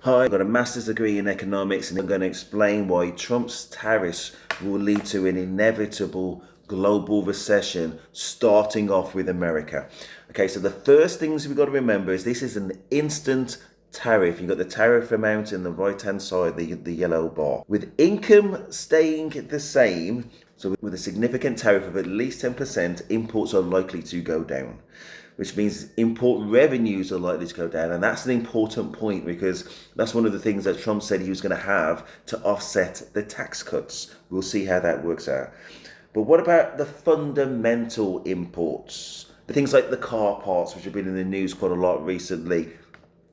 Hi, I've got a master's degree in economics and I'm going to explain why Trump's tariffs will lead to an inevitable global recession, starting off with America. Okay, so the first things we've got to remember is this is an instant tariff. You've got the tariff amount in the right-hand side, the yellow bar. With income staying the same, so with a significant tariff of at least 10%, imports are likely to go down, which means import revenues are likely to go down. And that's an important point because that's one of the things that Trump said he was going to have to offset the tax cuts. We'll see how that works out. But what about the fundamental imports? The things like the car parts, which have been in the news quite a lot recently,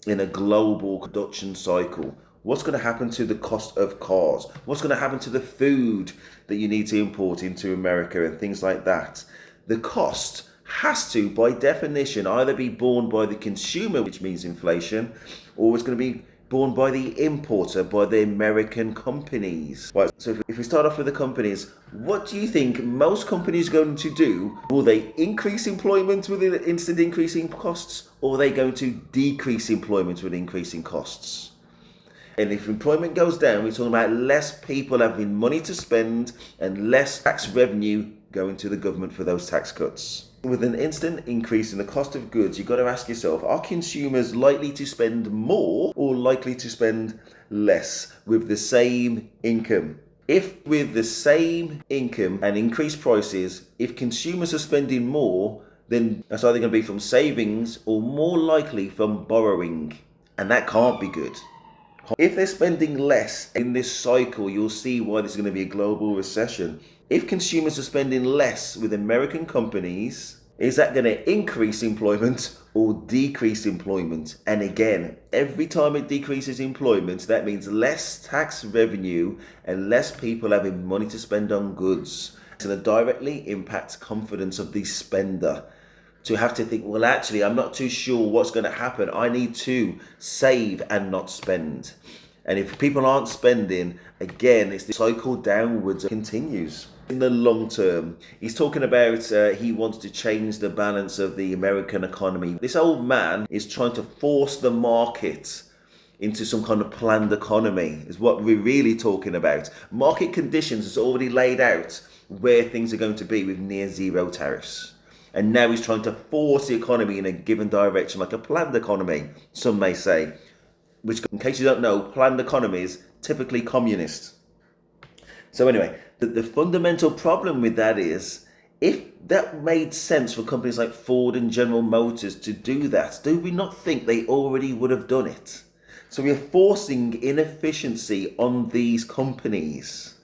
in a global production cycle. What's going to happen to the cost of cars? What's going to happen to the food that you need to import into America and things like that? The cost has to, by definition, either be borne by the consumer, which means inflation, or it's going to be borne by the importer, by the American companies. Right, so if we start off with the companies, what do you think most companies are going to do? Will they increase employment with an instant increase in costs, or are they going to decrease employment with increasing costs? And if employment goes down, we're talking about less people having money to spend and less tax revenue going to the government for those tax cuts. With an instant increase in the cost of goods, you've got to ask yourself, are consumers likely to spend more or likely to spend less with the same income? If with the same income and increased prices, if consumers are spending more, then that's either going to be from savings or more likely from borrowing. And that can't be good. If they're spending less in this cycle, you'll see why there's going to be a global recession. If consumers are spending less with American companies, is that going to increase employment or decrease employment? And again, every time it decreases employment, that means less tax revenue and less people having money to spend on goods. So that directly impacts confidence of the spender. To have to think, well, actually, I'm not too sure what's going to happen. I need to save and not spend. And if people aren't spending, again, it's the cycle downwards continues. In the long term, he's talking about he wants to change the balance of the American economy. This old man is trying to force the market into some kind of planned economy, is what we're really talking about. Market conditions has already laid out where things are going to be with near zero tariffs. And now he's trying to force the economy in a given direction, like a planned economy, some may say. Which, in case you don't know, planned economies typically communist. So anyway, the fundamental problem with that is, if that made sense for companies like Ford and General Motors to do that, do we not think they already would have done it? So we are forcing inefficiency on these companies.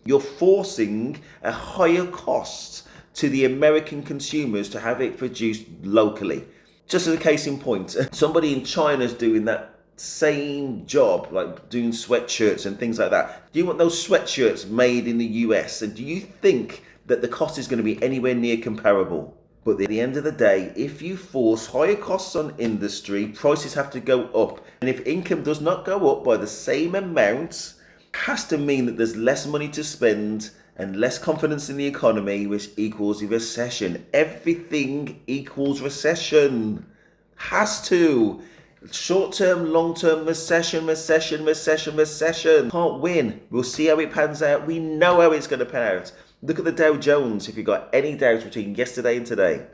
You're forcing a higher cost to the American consumers to have it produced locally. Just as a case in point, somebody in China is doing that same job, like doing sweatshirts and things like that. Do you want those sweatshirts made in the US? And do you think that the cost is going to be anywhere near comparable? But at the end of the day, if you force higher costs on industry, prices have to go up. And if income does not go up by the same amount, it has to mean that there's less money to spend and less confidence in the economy, which equals a recession. Everything equals recession. Has to. Short-term, long-term, recession. Can't win. We'll see how it pans out. We know how it's going to pan out. Look at the Dow Jones if you've got any doubt between yesterday and today.